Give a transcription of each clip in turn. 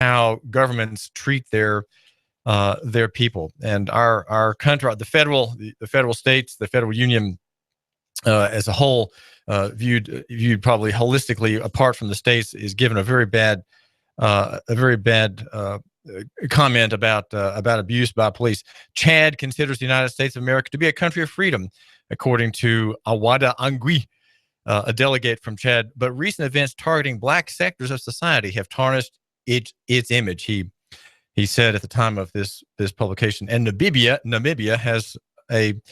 how governments treat their people. And our country, the federal states, the federal union as a whole, viewed probably holistically apart from the states, is given a very bad comment about abuse by police. Chad considers the United States of America to be a country of freedom, according to Awada Angui, a delegate from Chad. But recent events targeting black sectors of society have tarnished its image. He said at the time of this publication. And Namibia has an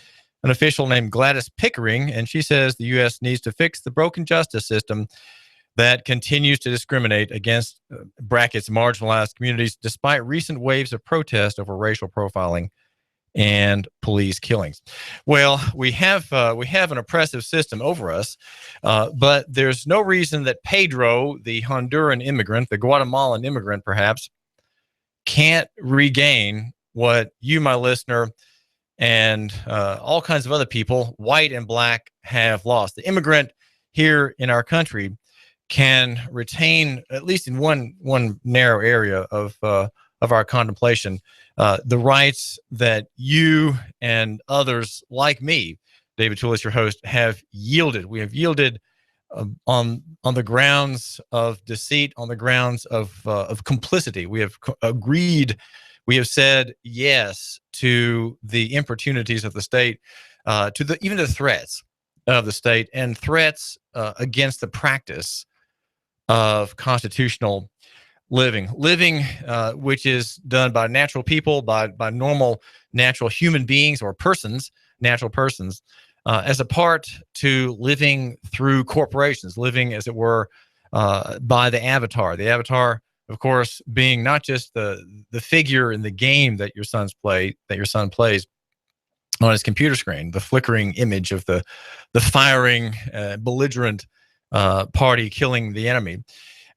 official named Gladys Pickering, and she says the U.S. needs to fix the broken justice system that continues to discriminate against brackets marginalized communities, despite recent waves of protest over racial profiling and police killings. Well, we have an oppressive system over us, but there's no reason that Pedro, the Honduran immigrant, the Guatemalan immigrant, perhaps, can't regain what you, my listener, and all kinds of other people, white and black, have lost. The immigrant here in our country can retain, at least in one narrow area of our contemplation, the rights that you and others like me, David Tulis, your host, have yielded. We have yielded on the grounds of deceit, on the grounds of complicity. We have agreed. We have said yes to the importunities of the state, even the threats of the state, and threats against the practice of constitutional living, which is done by natural people, by normal natural human beings or persons, natural persons, as a part to living through corporations, living, as it were, by the avatar. The avatar, of course, being not just the figure in the game that your son plays on his computer screen, the flickering image of the firing, belligerent party killing the enemy.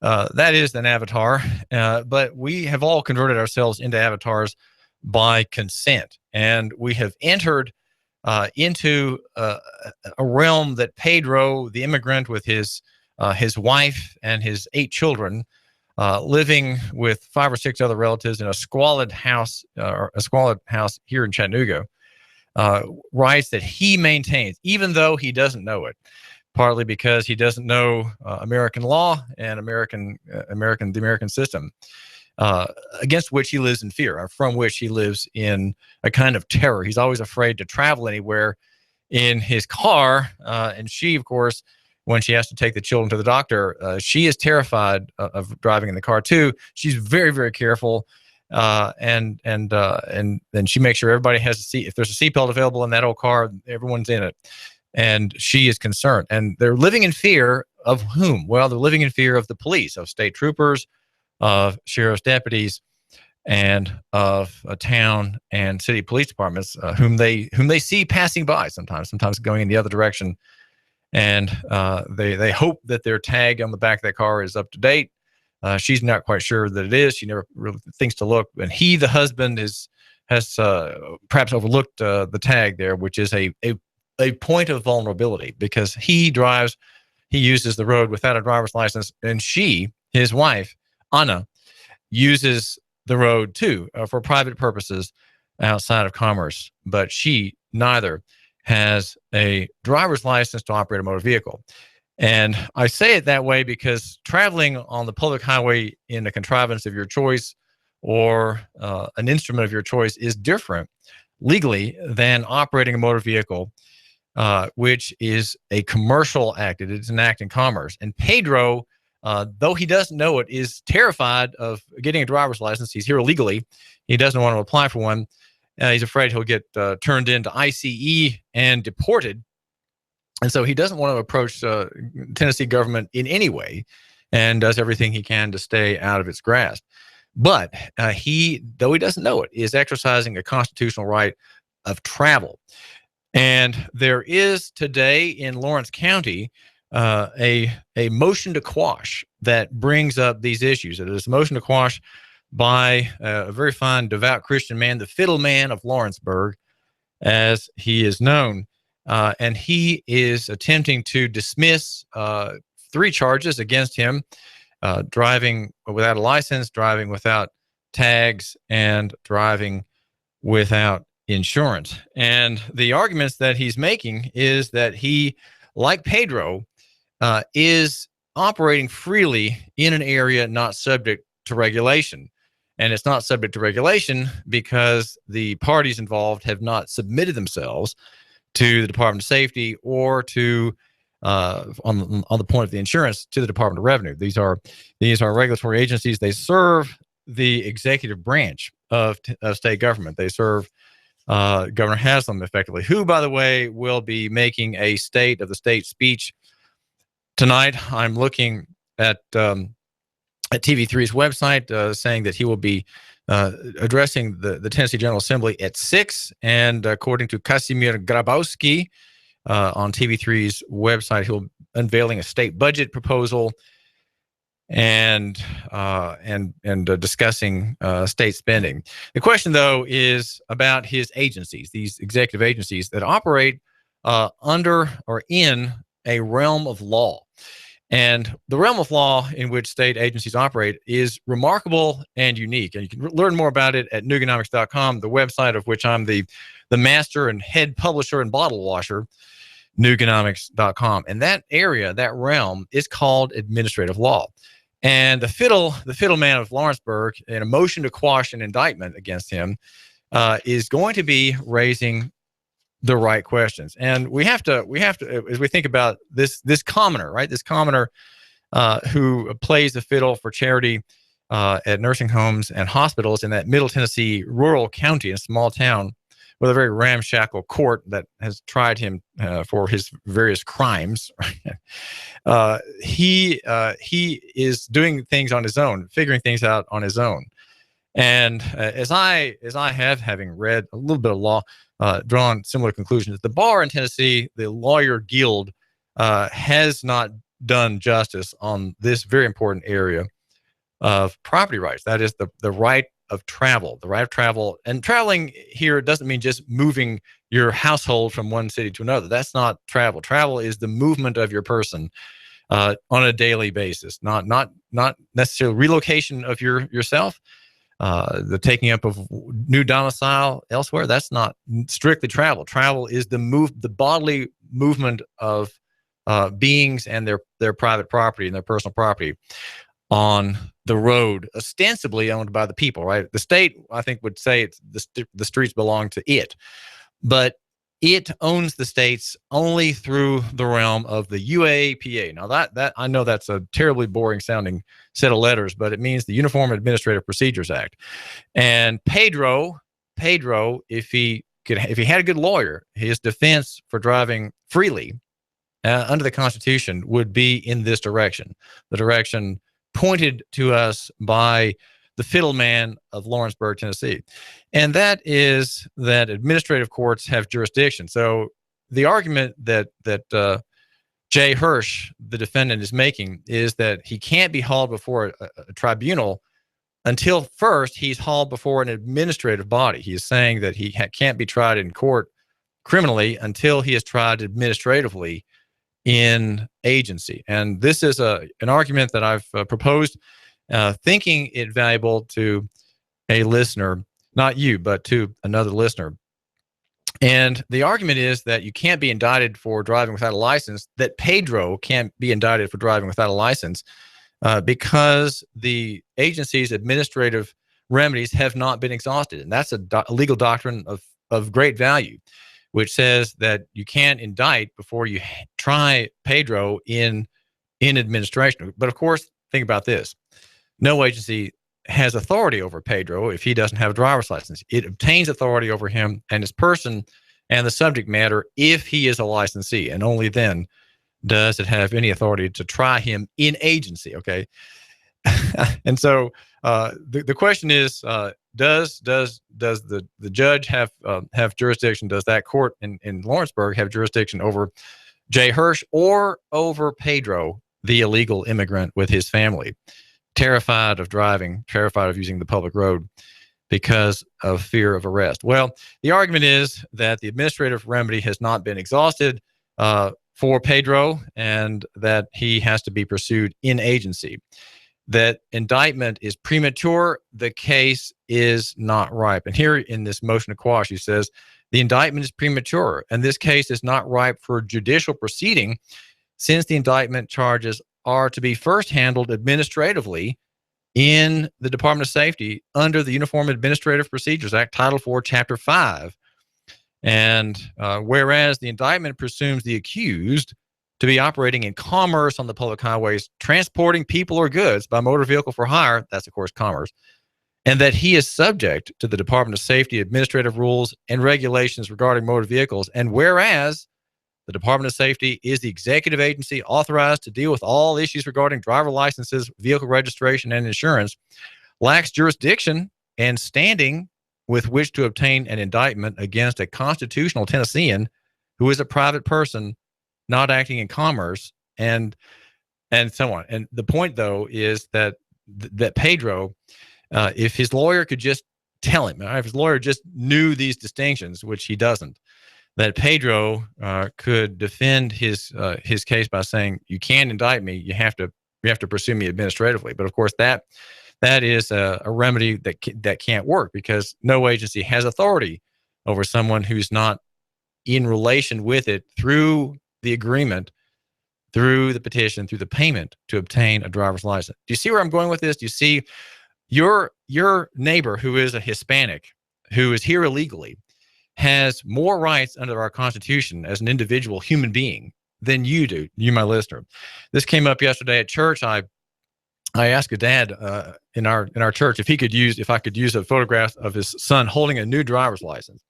That is an avatar, but we have all converted ourselves into avatars by consent, and we have entered into a realm that Pedro, the immigrant, with his wife and his 8 children, living with 5 or 6 other relatives in a squalid house here in Chattanooga, rights that he maintains, even though he doesn't know it. Partly because he doesn't know American law and the American system, against which he lives in fear, or from which he lives in a kind of terror. He's always afraid to travel anywhere in his car. And she, of course, when she has to take the children to the doctor, she is terrified of driving in the car too. She's very, very careful, and she makes sure everybody has a seat. If there's a seatbelt available in that old car, everyone's in it. And she is concerned. And they're living in fear of whom? Well, they're living in fear of the police, of state troopers, of sheriff's deputies, and of town and city police departments, whom they see passing by sometimes going in the other direction. And they hope that their tag on the back of that car is up to date. She's not quite sure that it is. She never really thinks to look. And the husband, has perhaps overlooked the tag there, which is a point of vulnerability, because he uses the road without a driver's license, and she, his wife, Anna, uses the road too for private purposes outside of commerce. But she neither has a driver's license to operate a motor vehicle. And I say it that way because traveling on the public highway in a contrivance of your choice or an instrument of your choice is different legally than operating a motor vehicle, which is a commercial act. It is an act in commerce. And Pedro, though he doesn't know it, is terrified of getting a driver's license. He's here illegally. He doesn't want to apply for one. He's afraid he'll get turned into ICE and deported. And so he doesn't want to approach Tennessee government in any way, and does everything he can to stay out of its grasp. But though he doesn't know it, is exercising a constitutional right of travel. And there is today in Lawrence County a motion to quash that brings up these issues. It is a motion to quash by a very fine, devout Christian man, the fiddle man of Lawrenceburg, as he is known. And he is attempting to dismiss 3 charges against him driving without a license, driving without tags, and driving without insurance. And the arguments that he's making is that he, like Pedro, is operating freely in an area not subject to regulation. And it's not subject to regulation because the parties involved have not submitted themselves to the Department of Safety or to on the point of the insurance to the Department of Revenue. These are regulatory agencies. They serve the executive branch of state government. They serve Governor Haslam effectively, who, by the way, will be making a State of the State speech tonight. I'm looking at TV3's website saying that he will be addressing the Tennessee General Assembly at 6. And according to Casimir Grabowski on TV3's website, he'll be unveiling a state budget proposal and discussing state spending. The question, though, is about his agencies, these executive agencies that operate under or in a realm of law. And the realm of law in which state agencies operate is remarkable and unique. And you can learn more about it at Nooganomics.com, the website of which I'm the master and head publisher and bottle washer, Nooganomics.com. And that area, that realm, is called administrative law. And the fiddle man of Lawrenceburg, in a motion to quash an indictment against him, is going to be raising the right questions. And we have to, as we think about this commoner, right? This commoner who plays the fiddle for charity at nursing homes and hospitals in that Middle Tennessee rural county, a small town with a very ramshackle court that has tried him for his various crimes. He is doing things on his own, figuring things out on his own. And as I have, having read a little bit of law, drawn similar conclusions, the bar in Tennessee, the lawyer guild, has not done justice on this very important area of property rights. That is the right of travel, and traveling here doesn't mean just moving your household from one city to another. That's not travel. Travel is the movement of your person on a daily basis, not necessarily relocation of yourself. The taking up of new domicile elsewhere, that's not strictly travel. Travel is the bodily movement of beings and their private property and their personal property on the road, ostensibly owned by the people, right? The state, I think, would say it's the streets belong to it, but it owns the states only through the realm of the UAPA. Now that I know that's a terribly boring sounding set of letters, but it means the Uniform Administrative Procedures Act. And Pedro, if he had a good lawyer, his defense for driving freely under the Constitution would be in this direction, the direction pointed to us by the fiddle man of Lawrenceburg, Tennessee. And that is that administrative courts have jurisdiction. So the argument that Jay Hirsch, the defendant, is making is that he can't be hauled before a tribunal until first he's hauled before an administrative body. He is saying that he can't be tried in court criminally until he is tried administratively in agency. And this is an argument that I've proposed, thinking it valuable to a listener, not you, but to another listener. And the argument is that you can't be indicted for driving without a license, that Pedro can't be indicted for driving without a license, because the agency's administrative remedies have not been exhausted. And that's a legal doctrine of great value, which says that you can't indict before you try Pedro in administration. But of course, think about this. No agency has authority over Pedro if he doesn't have a driver's license. It obtains authority over him and his person and the subject matter if he is a licensee, and only then does it have any authority to try him in agency, okay? And so the question is, does the judge have jurisdiction? Does that court in Lawrenceburg have jurisdiction over Jay Hirsch or over Pedro, the illegal immigrant with his family, terrified of driving, terrified of using the public road because of fear of arrest? Well, the argument is that the administrative remedy has not been exhausted for Pedro, and that he has to be pursued in agency. that indictment is premature, the case is not ripe. And here in this motion to quash, he says, the indictment is premature, and this case is not ripe for judicial proceeding since the indictment charges are to be first handled administratively in the Department of Safety under the Uniform Administrative Procedures Act, Title IV, Chapter 5. And whereas the indictment presumes the accused to be operating in commerce on the public highways, transporting people or goods by motor vehicle for hire, that's of course commerce, and that he is subject to the Department of Safety administrative rules and regulations regarding motor vehicles. And whereas the Department of Safety is the executive agency authorized to deal with all issues regarding driver licenses, vehicle registration, and insurance, lacks jurisdiction and standing with which to obtain an indictment against a constitutional Tennessean who is a private person not acting in commerce, and so on. And the point, though, is that Pedro, if his lawyer could just tell him, if his lawyer just knew these distinctions, which he doesn't, that Pedro could defend his case by saying, "You can't indict me. You have to pursue me administratively." But of course, that is a remedy that can't work, because no agency has authority over someone who's not in relation with it through the agreement, through the petition, through the payment to obtain a driver's license. Do you see where I'm going with this? Do you see your neighbor who is a Hispanic, who is here illegally, has more rights under our Constitution as an individual human being than you do, you, my listener? This came up yesterday at church. I asked a dad in our church if I could use a photograph of his son holding a new driver's license.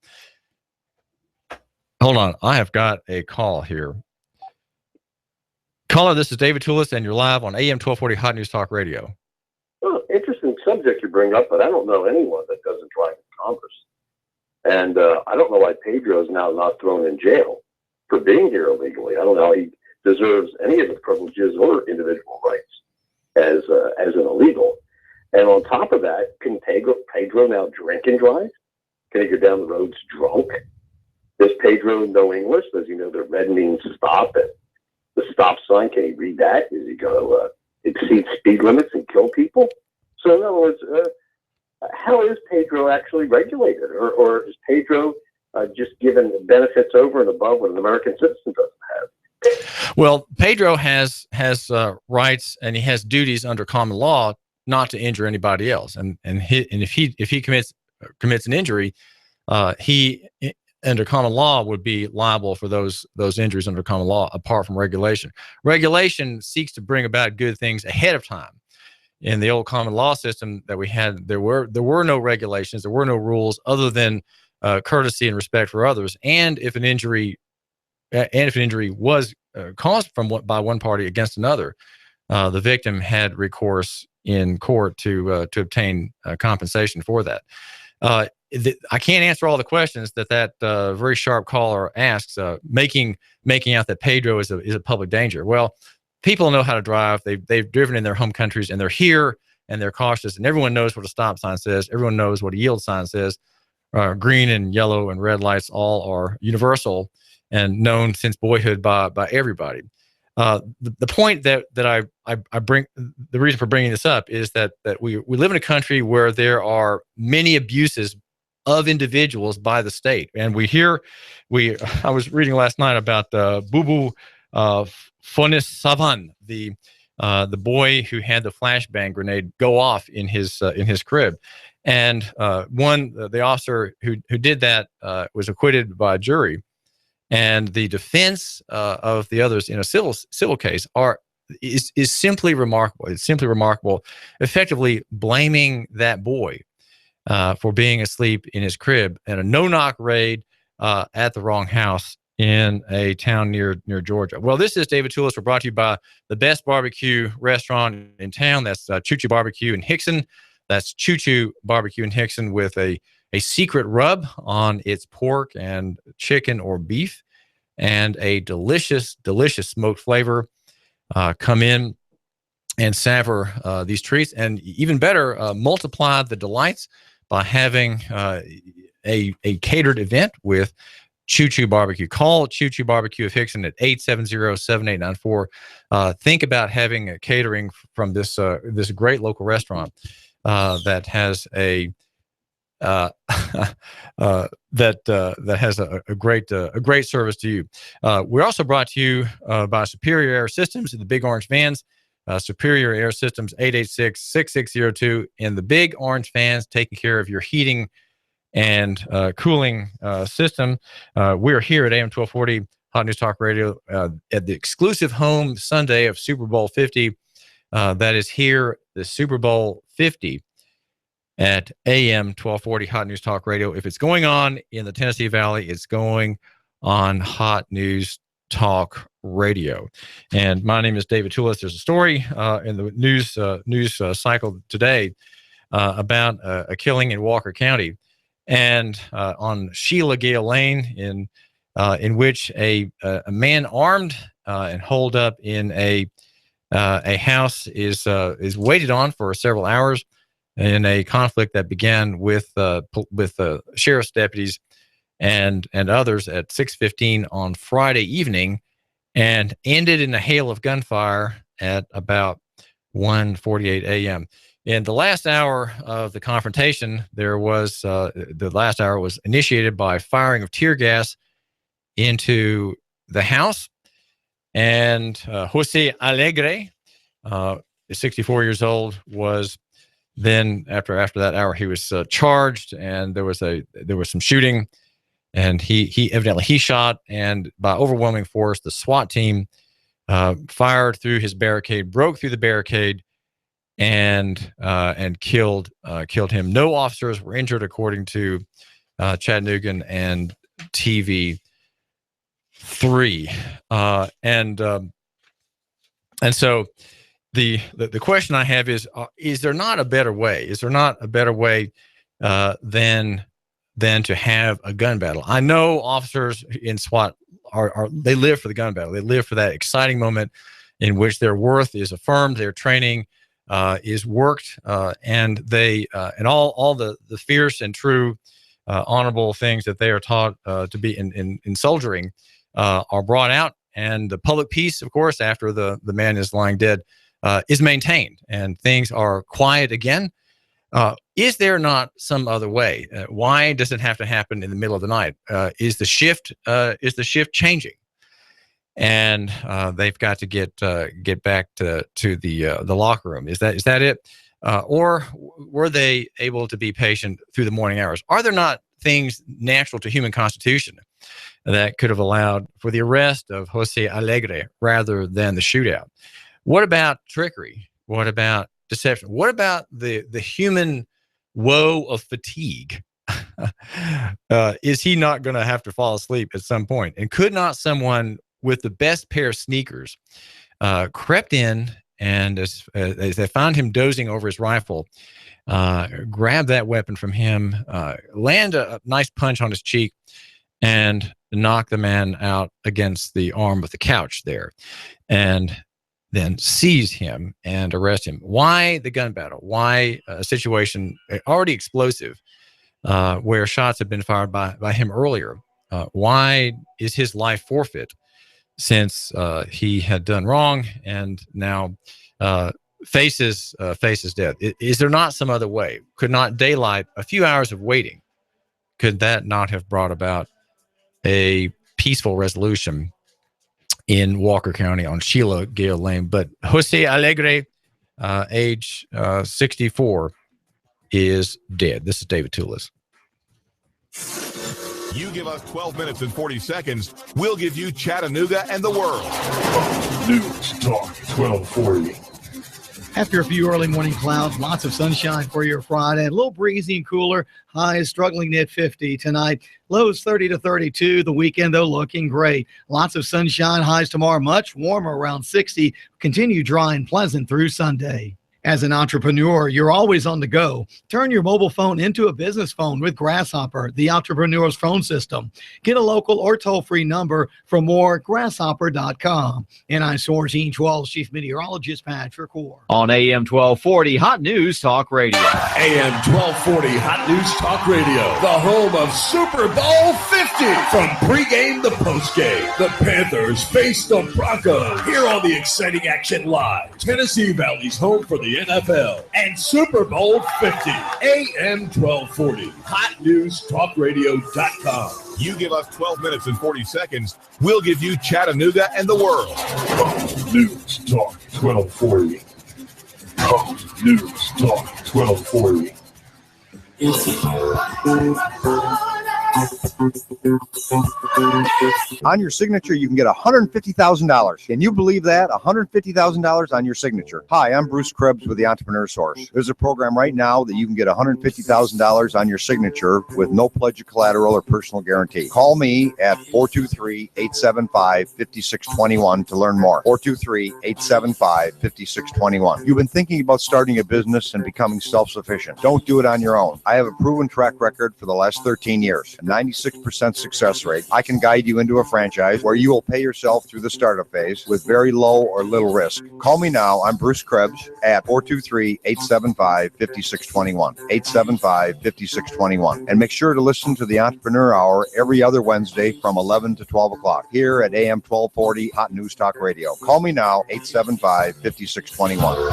Hold on, I have got a call here. Caller, this is David Tulis, and you're live on AM 1240 Hot News Talk Radio. Well, interesting subject you bring up, but I don't know anyone that doesn't drive in commerce. And I don't know why Pedro is now not thrown in jail for being here illegally. I don't know how he deserves any of the privileges or individual rights as an illegal. And on top of that, can Pedro now drink and drive? Can he go down the roads drunk? Does Pedro know English? Does he know that red means stop at the stop sign? Can he read that? Is he going to exceed speed limits and kill people? So in other words, how is Pedro actually regulated? Or is Pedro just given benefits over and above what an American citizen doesn't have? Well, Pedro has rights, and he has duties under common law not to injure anybody else. And if he commits an injury, he under common law would be liable for those injuries under common law, apart from regulation. Regulation seeks to bring about good things ahead of time. In the old common law system that we had, there were no regulations, there were no rules other than courtesy and respect for others. And if an injury was caused by one party against another, the victim had recourse in court to obtain compensation for that. I can't answer all the questions that very sharp caller asks, making out that Pedro is a public danger. Well, people know how to drive. They've driven in their home countries, and they're here, and they're cautious, and everyone knows what a stop sign says. Everyone knows what a yield sign says. Green and yellow and red lights all are universal and known since boyhood by everybody. The point that I bring, the reason for bringing this up is that we live in a country where there are many abuses of individuals by the state. And I was reading last night about Bubu Fonis Savan, the boy who had the flashbang grenade go off in his crib. And the officer who did that was acquitted by a jury. And the defense of the others in a civil case is simply remarkable. It's simply remarkable, effectively blaming that boy for being asleep in his crib in a no-knock raid at the wrong house in a town near Georgia. Well, this is David Tulis. We're brought to you by the best barbecue restaurant in town. That's Choo Choo Barbecue in Hickson. That's Choo Choo Barbecue in Hickson, with a secret rub on its pork and chicken or beef, and a delicious smoked flavor. Come in and savor these treats, and even better, multiply the delights by having a catered event with Choo Choo Barbecue. Call Choo Choo Barbecue of Hickson at 870-7894. Think about having a catering from this great local restaurant that has a that has a great service to you. We're also brought to you by Superior Air Systems in the Big Orange Vans. Superior Air Systems, 886-6602 in the Big Orange Vans, taking care of your heating and cooling system. We're here at AM 1240 Hot News Talk Radio at the exclusive home Sunday of Super Bowl 50. That is here, the Super Bowl 50 at AM 1240 Hot News Talk Radio. If it's going on in the Tennessee Valley, it's going on Hot News Talk Radio. And my name is David Tulis. There's a story in the news cycle today about a killing in Walker County, and on Sheila Gale Lane, in which a man armed and holed up in a house is waited on for several hours in a conflict that began with sheriff's deputies and others at 6:15 on Friday evening, and ended in a hail of gunfire at about 1:48 a.m. In the last hour of the confrontation, the last hour was initiated by firing of tear gas into the house, and Jose Alegre, 64 years old, was then after that hour he was charged, and there was some shooting. And he evidently shot, and by overwhelming force, the SWAT team fired through his barricade, broke through the barricade, and killed him. No officers were injured, according to Chattanooga and TV3. And so the question I have is there not a better way? Is there not a better way than to have a gun battle? I know officers in SWAT they live for the gun battle. They live for that exciting moment in which their worth is affirmed, their training is worked, and they and all the fierce and true honorable things that they are taught to be in soldiering are brought out, and the public peace, of course, after the man is lying dead, is maintained, and things are quiet again. Is there not some other way? Why does it have to happen in the middle of the night? Is the shift changing? And they've got to get back to the locker room. Is that it? Or were they able to be patient through the morning hours? Are there not things natural to human constitution that could have allowed for the arrest of Jose Alegre rather than the shootout? What about trickery? What about deception? What about the human woe of fatigue? Is he not going to have to fall asleep at some point? And could not someone with the best pair of sneakers crept in, and as they found him dozing over his rifle, grab that weapon from him, land a nice punch on his cheek, and knock the man out against the arm of the couch there, and then seize him and arrest him? Why the gun battle? Why a situation already explosive where shots have been fired by him earlier? Why is his life forfeit since he had done wrong and now faces death? Is there not some other way? Could not daylight, a few hours of waiting, could that not have brought about a peaceful resolution in Walker County on Sheila Gale Lane? But Jose Alegre, age 64, is dead. This is David Tulis. You give us 12 minutes and 40 seconds, we'll give you Chattanooga and the world. News Talk 1240. After a few early morning clouds, lots of sunshine for your Friday. A little breezy and cooler. Highs struggling at 50 tonight. Lows 30 to 32. The weekend, though, looking great. Lots of sunshine. Highs tomorrow much warmer, around 60. Continue dry and pleasant through Sunday. As an entrepreneur, you're always on the go. Turn your mobile phone into a business phone with Grasshopper, the entrepreneur's phone system. Get a local or toll-free number for more, grasshopper.com. NI-SOAR's Ian 12's Chief Meteorologist Patrick Orr. On AM 1240, Hot News Talk Radio. AM 1240 Hot News Talk Radio, the home of Super Bowl 50. From pregame to postgame, the Panthers face the Broncos. Here on the exciting action live, Tennessee Valley's home for the NFL and Super Bowl 50. AM 1240, HotNewsTalkRadio.com. You give us 12 minutes and 40 seconds, we'll give you Chattanooga and the world. Fox News Talk 1240. Fox News Talk 1240. On your signature, you can get $150,000. Can you believe that? $150,000 on your signature. Hi, I'm Bruce Krebs with the Entrepreneur Source. There's a program right now that you can get $150,000 on your signature with no pledge of collateral or personal guarantee. Call me at 423-875-5621 to learn more. 423-875-5621. You've been thinking about starting a business and becoming self-sufficient. Don't do it on your own. I have a proven track record for the last 13 years, a 96% success rate. I can guide you into a franchise where you will pay yourself through the startup phase with very low or little risk. Call me now. I'm Bruce Krebs at 423-875-5621. 875-5621. And make sure to listen to the Entrepreneur Hour every other Wednesday from 11 to 12 o'clock here at AM 1240 Hot News Talk Radio. Call me now, 875-5621.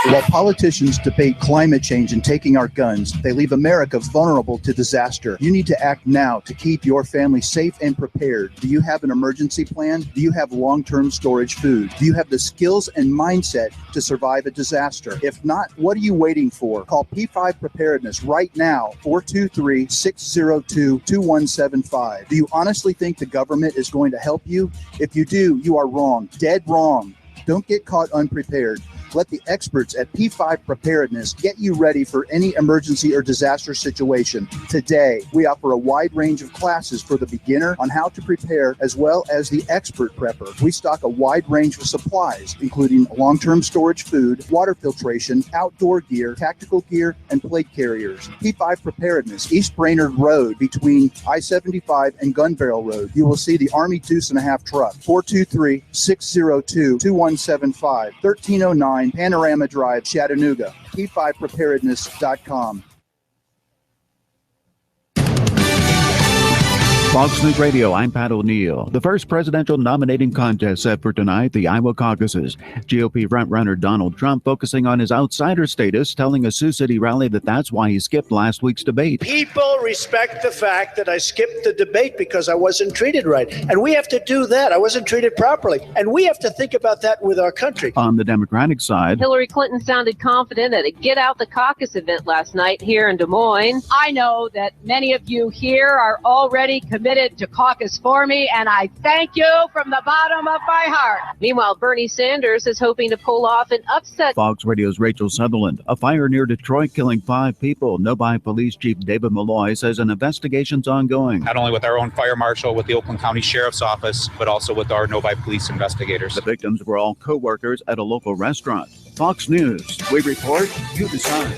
While politicians debate climate change and taking our guns, they leave America vulnerable to disaster. You need to act now to keep your family safe and prepared. Do you have an emergency plan? Do you have long-term storage food? Do you have the skills and mindset to survive a disaster? If not, what are you waiting for? Call P5 Preparedness right now, 423-602-2175. Do you honestly think the government is going to help you? If you do, you are wrong, dead wrong. Don't get caught unprepared. Let the experts at P5 Preparedness get you ready for any emergency or disaster situation. Today, we offer a wide range of classes for the beginner on how to prepare, as well as the expert prepper. We stock a wide range of supplies, including long-term storage food, water filtration, outdoor gear, tactical gear, and plate carriers. P5 Preparedness, East Brainerd Road between I-75 and Gun Barrel Road. You will see the Army Deuce and a Half truck. 423-602-2175, 1309 Panorama Drive, Chattanooga. P5preparedness.com. Fox News Radio, I'm Pat O'Neill. The first presidential nominating contest set for tonight, the Iowa caucuses. GOP frontrunner Donald Trump focusing on his outsider status, telling a Sioux City rally that that's why he skipped last week's debate. People respect the fact that I skipped the debate because I wasn't treated right. And we have to do that. I wasn't treated properly. And we have to think about that with our country. On the Democratic side, Hillary Clinton sounded confident at a Get Out the Caucus event last night here in Des Moines. I know that many of you here are already committed to caucus for me, and I thank you from the bottom of my heart. Meanwhile, Bernie Sanders is hoping to pull off an upset. Fox Radio's Rachel Sutherland. A fire near Detroit killing 5 people. Novi Police Chief David Malloy says an investigation's ongoing. Not only with our own fire marshal, with the Oakland County Sheriff's Office, but also with our Novi Police investigators. The victims were all co-workers at a local restaurant. Fox News. We report, you decide.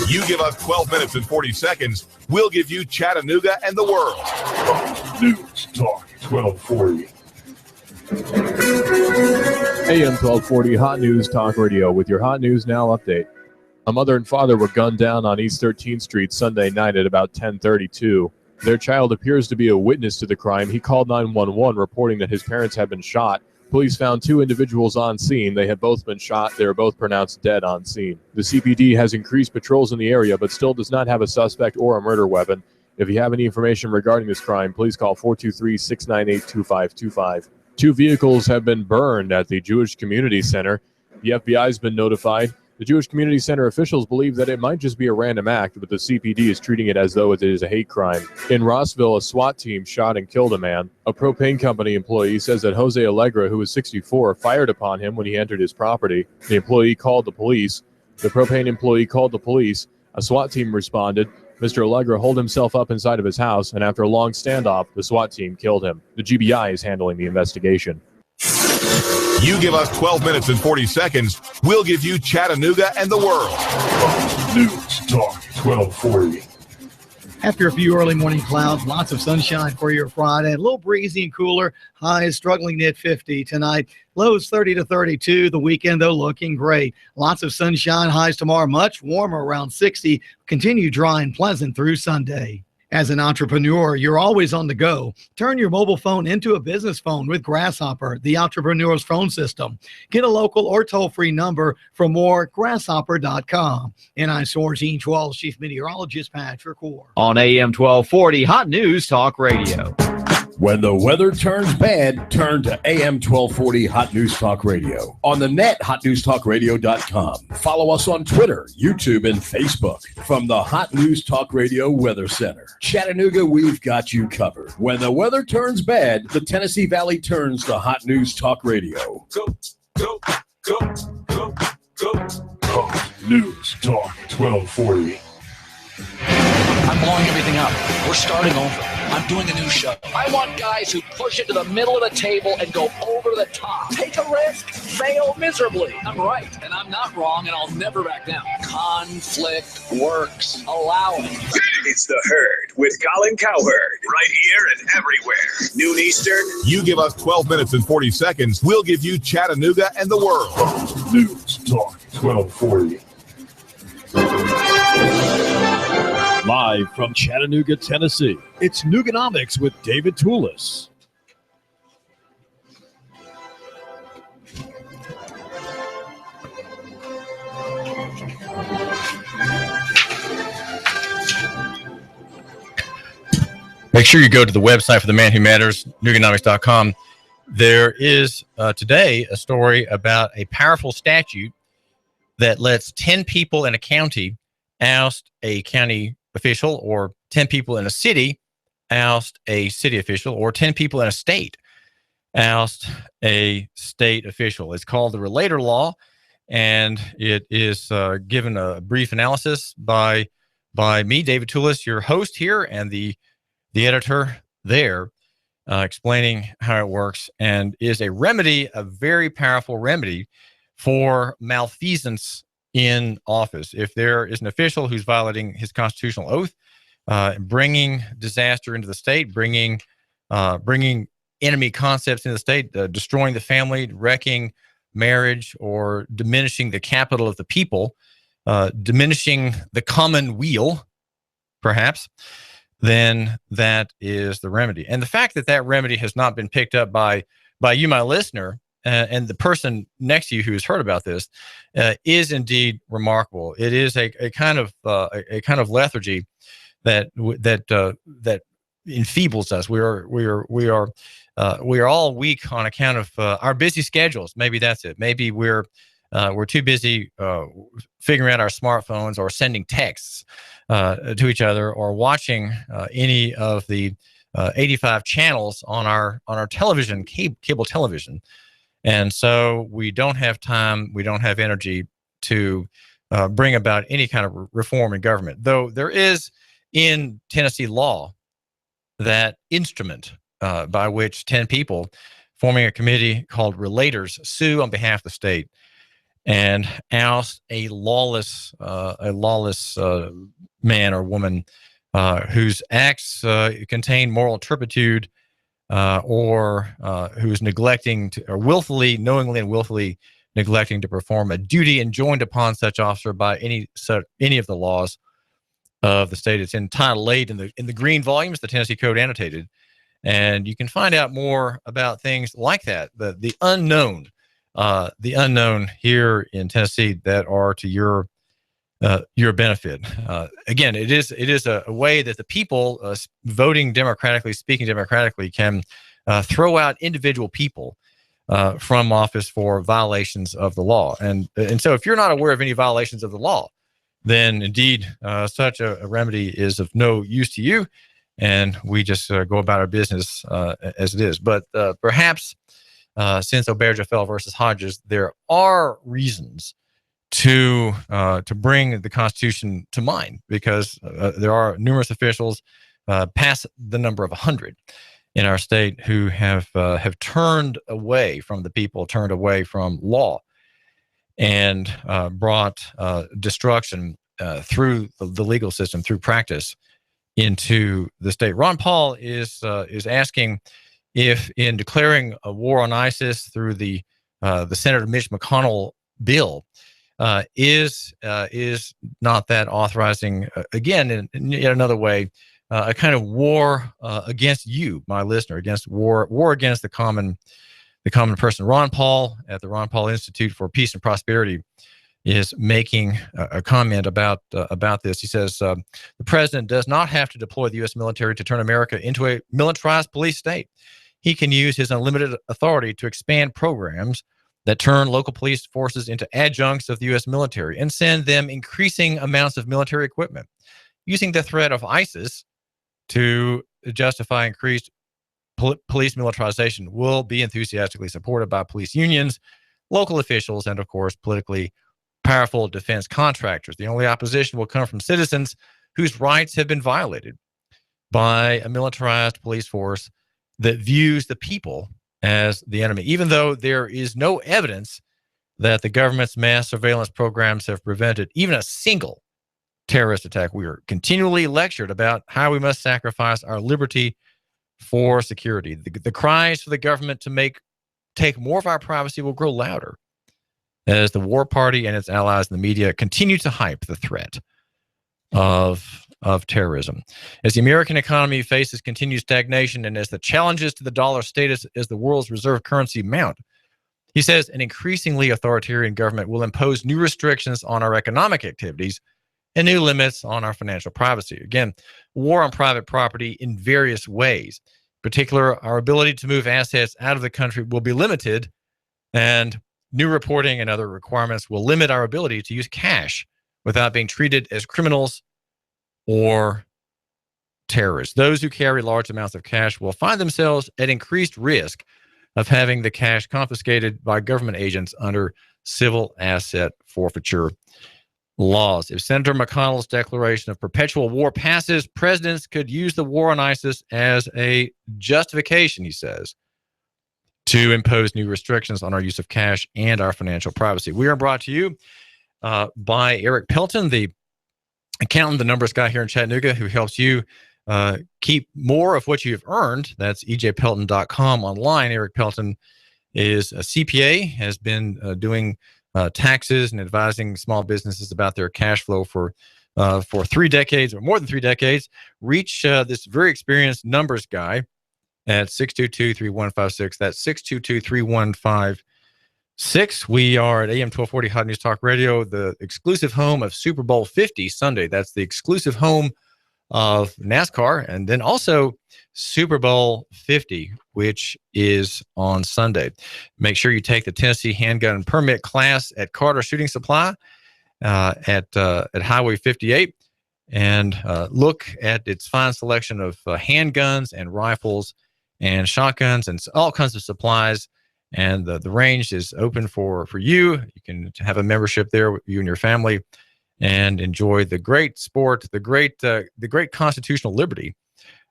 You give us 12 minutes and 40 seconds, we'll give you Chattanooga and the world. News Talk 1240. AM 1240 Hot News Talk Radio with your Hot News Now update. A mother and father were gunned down on East 13th Street Sunday night at about 10:32. Their child appears to be a witness to the crime. He called 911 reporting that his parents had been shot. Police found 2 individuals on scene. They had both been shot. They were both pronounced dead on scene. The CPD has increased patrols in the area, but still does not have a suspect or a murder weapon. If you have any information regarding this crime, please call 423-698-2525. 2 vehicles have been burned at the Jewish Community Center. The FBI has been notified. The Jewish Community Center officials believe that it might just be a random act, but the CPD is treating it as though it is a hate crime. In Rossville, a SWAT team shot and killed a man. A propane company employee says that Jose Alegre, who was 64, fired upon him when he entered his property. The employee called the police. The propane employee called the police. A SWAT team responded. Mr. Alegre holed himself up inside of his house, and after a long standoff, the SWAT team killed him. The GBI is handling the investigation. You give us 12 minutes and 40 seconds, we'll give you Chattanooga and the world. News Talk 1240. After a few early morning clouds, lots of sunshine for your Friday. A little breezy and cooler. Highs struggling at 50 tonight. Lows 30 to 32. The weekend, though, looking great. Lots of sunshine. Highs tomorrow much warmer, around 60. Continue dry and pleasant through Sunday. As an entrepreneur, you're always on the go. Turn your mobile phone into a business phone with Grasshopper, the entrepreneur's phone system. Get a local or toll-free number for more, grasshopper.com. NI-SOAR Gene 12, Chief Meteorologist Patrick Orr. On AM 1240, Hot News Talk Radio. When the weather turns bad, turn to AM 1240 Hot News Talk Radio. On the net, hotnewstalkradio.com. Follow us on Twitter, YouTube, and Facebook. From the Hot News Talk Radio Weather Center. Chattanooga, we've got you covered. When the weather turns bad, the Tennessee Valley turns to Hot News Talk Radio. Go, go, go, go, go. Hot News Talk 1240. I'm blowing everything up. We're starting over. I'm doing a new show. I want guys who push it to the middle of the table and go over the top. Take a risk, fail miserably. I'm right, and I'm not wrong, and I'll never back down. Conflict works. Allow it. It's The Herd with Colin Cowherd. Right here and everywhere. Noon Eastern. You give us 12 minutes and 40 seconds, we'll give you Chattanooga and the world. News Talk 1240. Live from Chattanooga, Tennessee, it's Nooganomics with David Tulis. Make sure you go to the website for the man who matters, Nooganomics.com. There is today a story about a powerful statute that lets 10 people in a county oust a county official, or 10 people in a city oust a city official, or 10 people in a state oust a state official. It's called the Relator Law, and it is given a brief analysis by me, David Tulis, your host here, and the editor there, explaining how it works, and is a remedy, a very powerful remedy for malfeasance in office. If there is an official who's violating his constitutional oath, bringing disaster into the state, bringing enemy concepts into the state, destroying the family, wrecking marriage, or diminishing the capital of the people, diminishing the common weal, perhaps, then that is the remedy. And the fact that that remedy has not been picked up by you, my listener, and the person next to you who has heard about this, is indeed remarkable. It is a kind of lethargy that enfeebles us. We are all weak on account of our busy schedules. Maybe that's it. Maybe we're too busy figuring out our smartphones, or sending texts to each other, or watching any of the 85 channels on our television, cable television. And so we don't have time, we don't have energy to bring about any kind of reform in government. Though there is in Tennessee law that instrument by which 10 people forming a committee called Relators sue on behalf of the state and oust a lawless man or woman whose acts contain moral turpitude, or who's neglecting to, or knowingly and willfully neglecting to perform a duty enjoined upon such officer by any of the laws of the state. It's in Title 8 in the green volumes, the Tennessee Code annotated, and you can find out more about things like that, the unknown here in Tennessee that are to your benefit. Again, it is a way that the people voting democratically, speaking democratically, can throw out individual people from office for violations of the law. And so if you're not aware of any violations of the law, then indeed such a remedy is of no use to you, and we just go about our business as it is. But perhaps since Obergefell versus Hodges, there are reasons to bring the Constitution to mind, because there are numerous officials past the number of 100 in our state who have turned away from the people, turned away from law, and brought destruction through the legal system, through practice, into the state. Ron Paul is asking if, in declaring a war on ISIS through the Senator Mitch McConnell bill, is not that authorizing, again, in yet another way, a kind of war against you, my listener, against war against the common person. Ron Paul at the Ron Paul Institute for Peace and Prosperity is making a comment about this. He says, the president does not have to deploy the U.S. military to turn America into a militarized police state. He can use his unlimited authority to expand programs that turn local police forces into adjuncts of the U.S. military and send them increasing amounts of military equipment. Using the threat of ISIS to justify increased police militarization will be enthusiastically supported by police unions, local officials, and, of course, politically powerful defense contractors. The only opposition will come from citizens whose rights have been violated by a militarized police force that views the people as the enemy, even though there is no evidence that the government's mass surveillance programs have prevented even a single terrorist attack. We are continually lectured about how we must sacrifice our liberty for security. The cries for the government to take more of our privacy will grow louder as the war party and its allies in the media continue to hype the threat of terrorism. As the American economy faces continued stagnation and as the challenges to the dollar status as the world's reserve currency mount, he says an increasingly authoritarian government will impose new restrictions on our economic activities and new limits on our financial privacy. Again, war on private property in various ways. In particular, our ability to move assets out of the country will be limited, and new reporting and other requirements will limit our ability to use cash without being treated as criminals or terrorists. Those who carry large amounts of cash will find themselves at increased risk of having the cash confiscated by government agents under civil asset forfeiture laws. If Senator McConnell's declaration of perpetual war passes, presidents could use the war on ISIS as a justification, he says, to impose new restrictions on our use of cash and our financial privacy. We are brought to you by Eric Pelton, the accountant, the numbers guy here in Chattanooga, who helps you keep more of what you've earned. That's ejpelton.com online. Eric Pelton is a CPA, has been doing taxes and advising small businesses about their cash flow for 3 decades or more than 3 decades. Reach this very experienced numbers guy at 622-3156. That's 622-3156. We are at AM 1240 Hot News Talk Radio, the exclusive home of Super Bowl 50 Sunday. That's the exclusive home of NASCAR, and then also Super Bowl 50, which is on Sunday. Make sure you take the Tennessee handgun permit class at Carter Shooting Supply at Highway 58, and look at its fine selection of handguns and rifles and shotguns and all kinds of supplies. And the range is open for you. You can have a membership there with you and your family and enjoy the great sport, the great constitutional liberty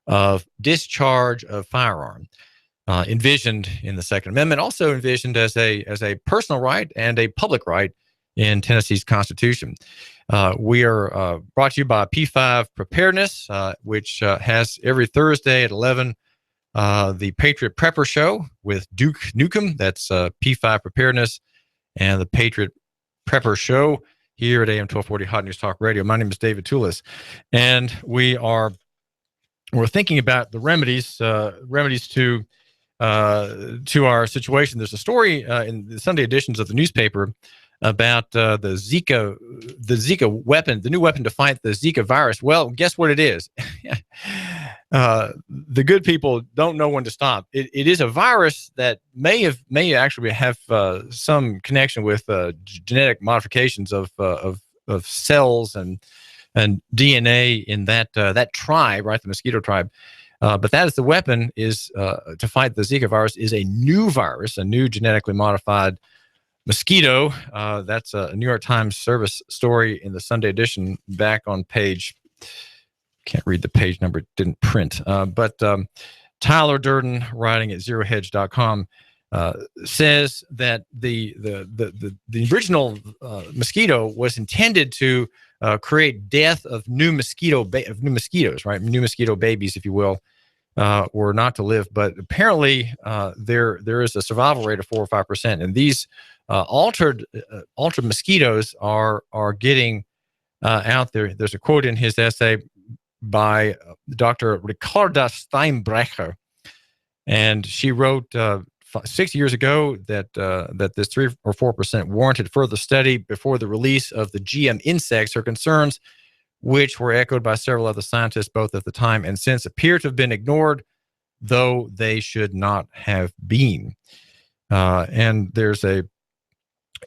of discharge of firearm, envisioned in the Second Amendment, also envisioned as a personal right and a public right in Tennessee's Constitution. We are brought to you by P5 Preparedness, which has every Thursday at 11 the Patriot Prepper Show with Duke Nukem. That's P5 Preparedness and the Patriot Prepper Show here at AM 1240 Hot News Talk Radio. My name is David Tulis, and we're thinking about the remedies to our situation. There's a story in the Sunday editions of the newspaper about the Zika weapon, the new weapon to fight the Zika virus. Well, guess what it is? The good people don't know when to stop. It is a virus that may actually have some connection with genetic modifications of cells and DNA in that tribe, right? The mosquito tribe. But that is the weapon to fight the Zika virus is a new virus, a new genetically modified mosquito. That's a New York Times service story in the Sunday edition, back on page. Can't read the page number; it didn't print. But Tyler Durden, writing at ZeroHedge.com, says that the original mosquito was intended to create death of new mosquitoes, right? New mosquito babies, if you will. Were not to live, but apparently there is a survival rate of 4 or 5%, and these altered mosquitoes are getting out there. There's a quote in his essay by Dr. Ricarda Steinbrecher, and she wrote 6 years ago that this 3 or 4% warranted further study before the release of the GM insects. Her concerns, which were echoed by several other scientists both at the time and since, appear to have been ignored, though they should not have been. And there's in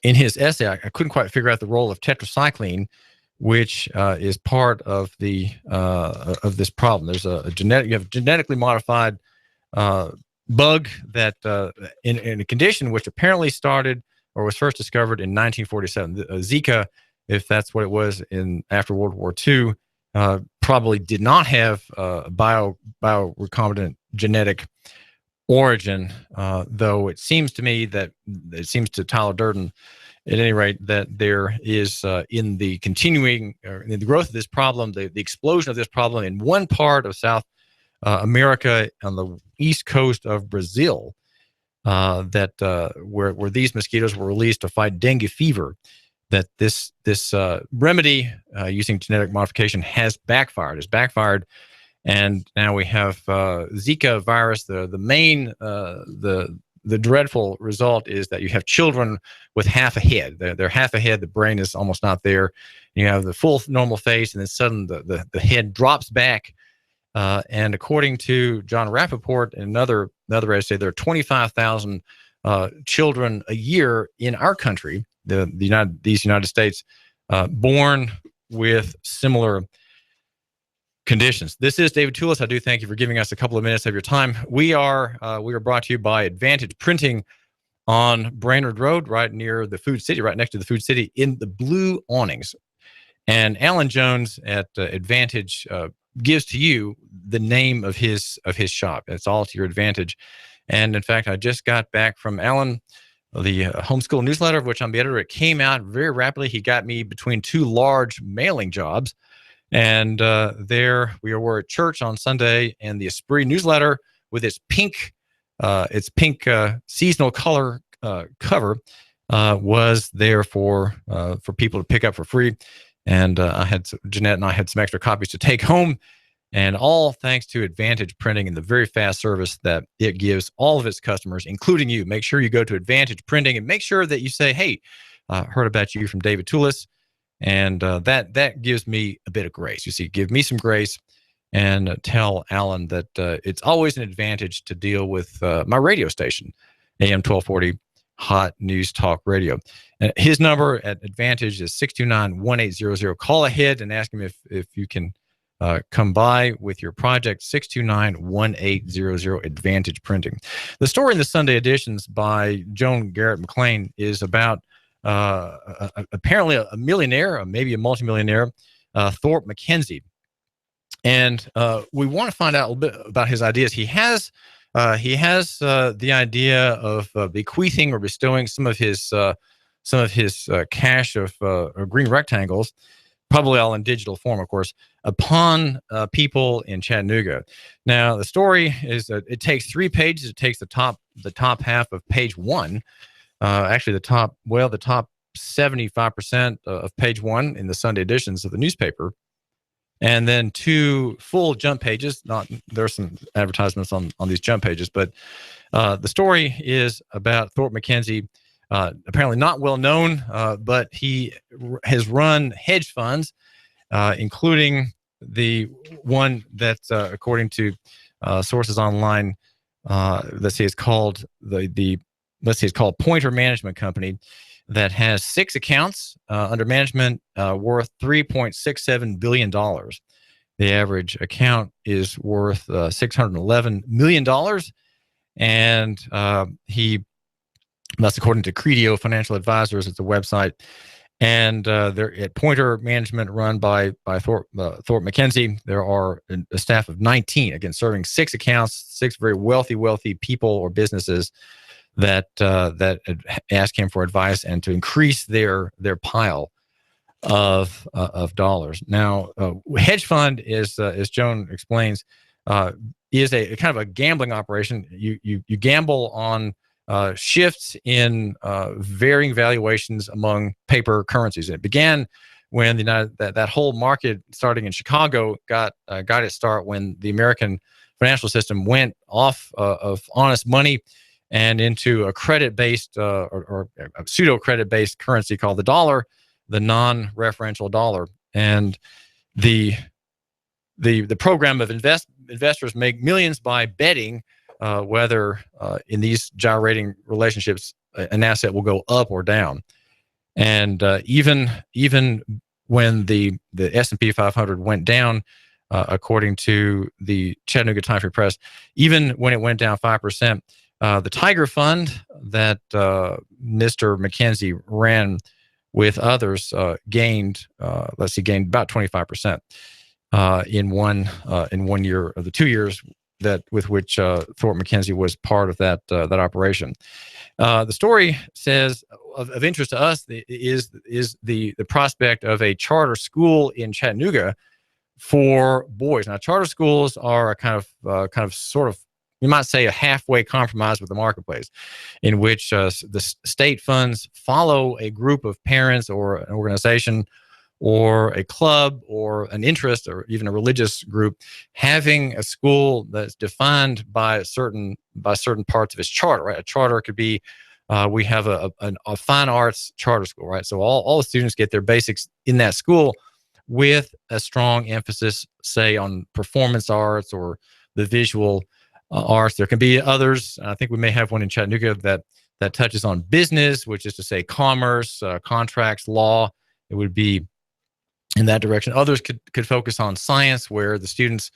his essay, I couldn't quite figure out the role of tetracycline, which is part of of this problem. There's you have a genetically modified bug that in a condition which apparently started or was first discovered in 1947. Zika, if that's what it was after World War II, probably did not have biorecombinant genetic origin, though it seems to Tyler Durden, at any rate, that there is in the growth of this problem, the explosion of this problem in one part of South America on the east coast of Brazil, where these mosquitoes were released to fight dengue fever, that this remedy using genetic modification has backfired. It's backfired, and now we have Zika virus. The dreadful result is that you have children with half a head. They're half a head. The brain is almost not there. You have the full normal face, and then suddenly the head drops back. And according to John Rappaport and another essay, there are 25,000 children a year in our country, these United States, born with similar conditions. This is David Tulis. I do thank you for giving us a couple of minutes of your time. We are brought to you by Advantage Printing on Brainerd Road, right near the Food City, right next to the Food City, in the blue awnings. And Alan Jones at Advantage gives to you the name of his shop. It's all to your advantage. And in fact, I just got back from Alan, the homeschool newsletter, of which I'm the editor. It came out very rapidly. He got me between two large mailing jobs. And there we were at church on Sunday, and the Esprit newsletter with its pink seasonal color cover was there for people to pick up for free. And Jeanette and I had some extra copies to take home, and all thanks to Advantage Printing and the very fast service that it gives all of its customers, including you. Make sure you go to Advantage Printing and make sure that you say, "Hey, heard about you from David Tulis," and that gives me a bit of grace. You see, give me some grace, and tell Alan that it's always an advantage to deal with my radio station, AM 1240. Hot News Talk Radio. His number at Advantage is 629-1800. Call ahead and ask him if you can come by with your project. 629-1800, Advantage Printing. The story in the Sunday editions by Joan Garrett McLean is about apparently a millionaire, maybe a multimillionaire, Thorpe McKenzie. And we want to find out a little bit about his ideas. He has the idea of bequeathing or bestowing some of his cash of green rectangles, probably all in digital form, of course, upon people in Chattanooga. Now, the story is that it takes 3 pages. It takes the top half of page 1. Actually, the top 75% of page 1 in the Sunday editions of the newspaper. And then 2 full jump pages. There are some advertisements on these jump pages, but the story is about Thorpe McKenzie, apparently not well known, but he has run hedge funds, including the one that, according to sources online, let's see, it's called Pointer Management Company, that has 6 accounts under management worth $3.67 billion. The average account is worth $611 million. And he That's according to Credio Financial Advisors. It's a website. And they're at Pointer Management, run by Thorpe McKenzie. There are a staff of 19, again, serving 6 accounts, 6 very wealthy people or businesses that ask him for advice and to increase their pile of dollars. Now, hedge fund is, as Joan explains, is a kind of a gambling operation. You gamble on shifts in varying valuations among paper currencies. And it began when that whole market, starting in Chicago, got its start when the American financial system went off of honest money and into a credit-based or a pseudo-credit-based currency called the dollar, the non-referential dollar. And the program of investors make millions by betting whether in these gyrating relationships an asset will go up or down. And even when the S&P 500 went down, according to the Chattanooga Time-Free Press, even when it went down 5%, the Tiger Fund that Mr. McKenzie ran with others gained about 25% in one year of the 2 years with which Thorpe McKenzie was part of that operation. The story says of interest to us is the prospect of a charter school in Chattanooga for boys. Now, charter schools are a kind of sort of, you might say, a halfway compromise with the marketplace, in which the state funds follow a group of parents or an organization or a club or an interest or even a religious group having a school that's defined by certain parts of its charter, right? A charter could be, we have a fine arts charter school, right? So all the students get their basics in that school with a strong emphasis, say, on performance arts or the visual arts. There can be others. I think we may have one in Chattanooga that touches on business, which is to say commerce, contracts, law. It would be in that direction. Others could focus on science, where the students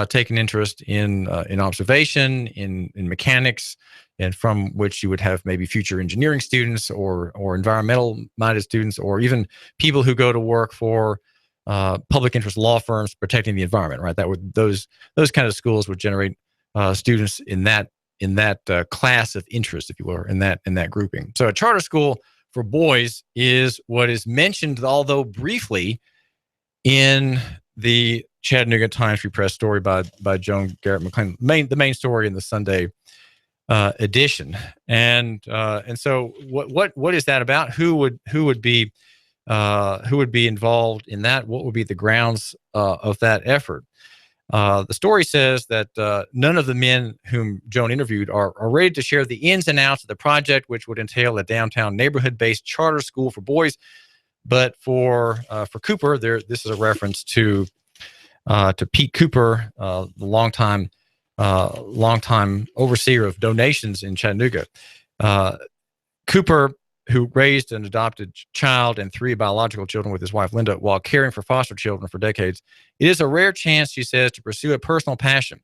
take an interest in observation, in mechanics, and from which you would have maybe future engineering students or environmental-minded students, or even people who go to work for public interest law firms protecting the environment. Right? Those kind of schools would generate students in that class of interest, if you will, or in that grouping. So a charter school for boys is what is mentioned, although briefly, in the Chattanooga Times-Free Press story by Joan Garrett McLean, the main story in the Sunday edition. And so what is that about? Who would be involved in that? What would be the grounds of that effort? The story says that none of the men whom Joan interviewed are ready to share the ins and outs of the project, which would entail a downtown neighborhood-based charter school for boys. But for Cooper, this is a reference to Pete Cooper, the longtime overseer of donations in Chattanooga. Cooper, who raised an adopted child and 3 biological children with his wife Linda while caring for foster children for decades, it is a rare chance, she says, to pursue a personal passion.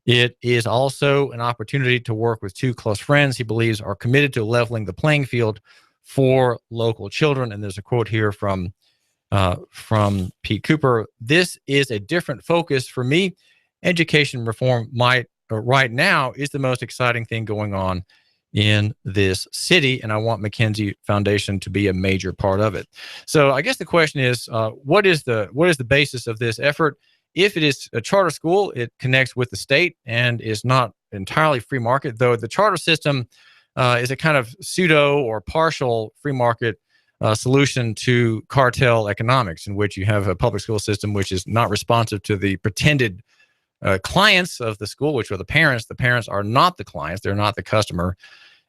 It is also an opportunity to work with 2 close friends he believes are committed to leveling the playing field for local children. And there's a quote here from Pete Cooper. "This is a different focus for me. Education reform right now is the most exciting thing going on in this city, and I want McKenzie Foundation to be a major part of it." So I guess the question is, what is the basis of this effort? If it is a charter school, it connects with the state and is not entirely free market, though the charter system is a kind of pseudo or partial free market solution to cartel economics, in which you have a public school system which is not responsive to the pretended clients of the school, which are the parents. The parents are not the clients. They're not the customer.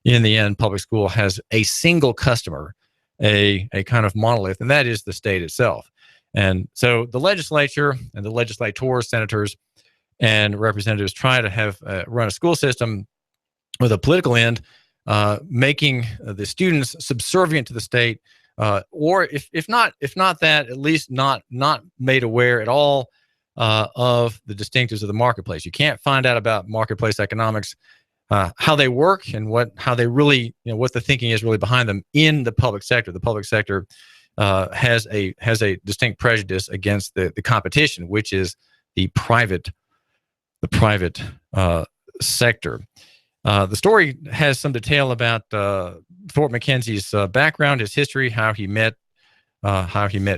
In the end, public school has a single customer, a kind of monolith, and that is the state itself. And so the legislature and the legislators, senators, and representatives try to have run a school system with a political end, making the students subservient to the state, or if not that, at least not made aware at all of the distinctives of the marketplace. You can't find out about marketplace economics how they work and how they really, what the thinking is really behind them in the public sector. The public sector has a distinct prejudice against the competition, which is the private sector. The story has some detail about Fort McKenzie's background, his history, how he met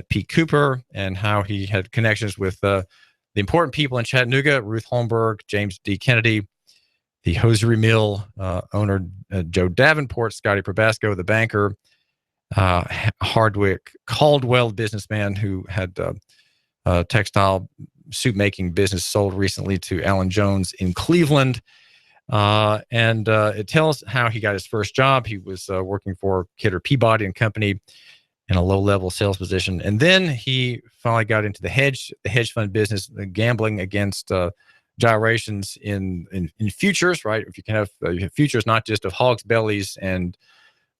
Pete Cooper, and how he had connections with the important people in Chattanooga: Ruth Holmberg, James D. Kennedy, the hosiery mill owner Joe Davenport, Scotty Probasco, the banker, Hardwick Caldwell, businessman who had textile suit making business sold recently to Alan Jones in Cleveland. And it tells how he got his first job. He was working for Kidder Peabody and Company in a low-level sales position, and then he finally got into the hedge fund business, gambling against gyrations in futures. Right, if you can have futures not just of hogs' bellies and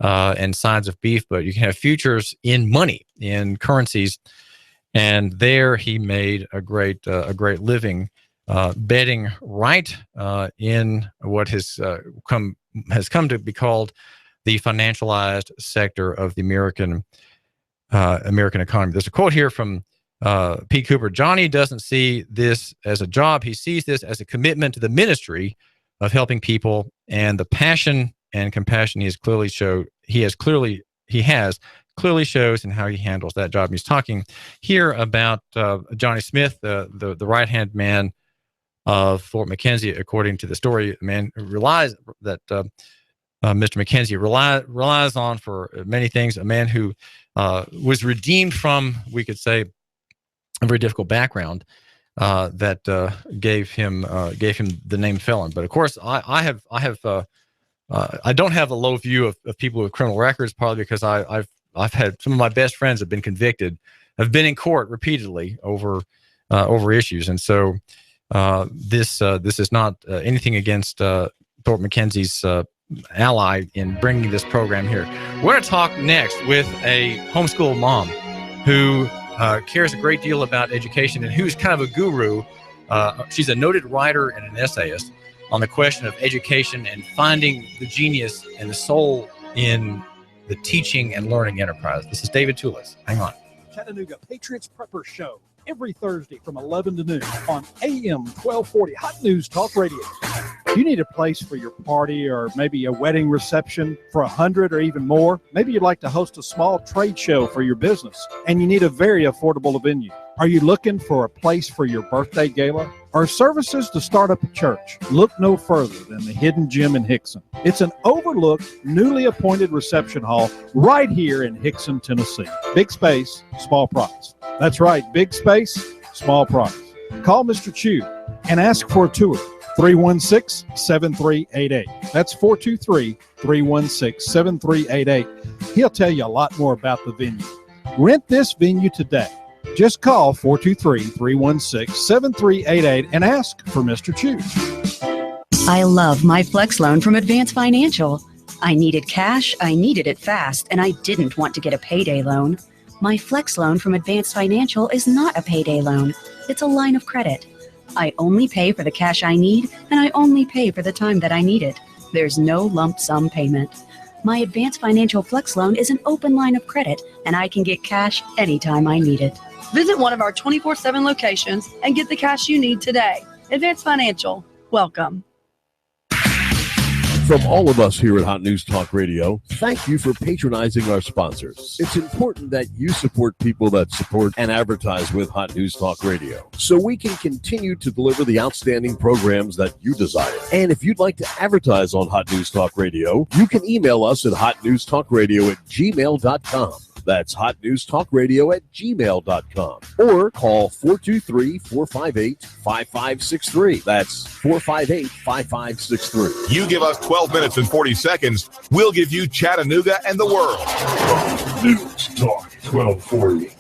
sides of beef, but you can have futures in money, in currencies, and there he made a great living. Betting right in what has come to be called the financialized sector of the American economy. There's a quote here from Pete Cooper. Johnny doesn't see this as a job. He sees this as a commitment to the ministry of helping people, and the passion and compassion he has clearly shows in how he handles that job. And he's talking here about Johnny Smith, the right-hand man of Fort McKenzie, according to the story, a man who relies Mr. McKenzie relies on for many things, a man who was redeemed from, we could say, a very difficult background that gave him the name felon. But of course, I don't have a low view of people with criminal records, partly because I've had some of my best friends have been convicted, have been in court repeatedly over issues, and so. This is not anything against Fort McKenzie's ally in bringing this program here. We're going to talk next with a homeschool mom who cares a great deal about education and who's kind of a guru. She's a noted writer and an essayist on the question of education and finding the genius and the soul in the teaching and learning enterprise. This is David Tulis. Hang on. Chattanooga Patriots Prepper Show. Every Thursday from 11 to noon on AM 1240 Hot News Talk Radio. You need a place for your party or maybe a wedding reception for 100 or even more. Maybe you'd like to host a small trade show for your business and you need a very affordable venue. Are you looking for a place for your birthday gala or services to start up a church? Look no further than the Hidden Gem in Hickson. It's an overlooked, newly appointed reception hall right here in Hickson, Tennessee. Big space, small price. That's right, big space, small price. Call Mr. Chu and ask for a tour. 316-7388. That's 423-316-7388. He'll tell you a lot more about the venue. Rent this venue today. Just call 423-316-7388 and ask for Mr. Chu. I love my Flex Loan from Advance Financial. I needed cash, I needed it fast, and I didn't want to get a payday loan. My Flex Loan from Advance Financial is not a payday loan. It's a line of credit. I only pay for the cash I need, and I only pay for the time that I need it. There's no lump sum payment. My Advance Financial Flex Loan is an open line of credit, and I can get cash anytime I need it. Visit one of our 24/7 locations and get the cash you need today. Advance Financial, welcome. From all of us here at Hot News Talk Radio, thank you for patronizing our sponsors. It's important that you support people that support and advertise with Hot News Talk Radio, so we can continue to deliver the outstanding programs that you desire. And if you'd like to advertise on Hot News Talk Radio, you can email us at hotnewstalkradio@gmail.com. That's hotnewstalkradio@gmail.com. Or call 423-458-5563. That's 458-5563. You give us 12 minutes and 40 seconds, we'll give you Chattanooga and the world. News Talk 1240.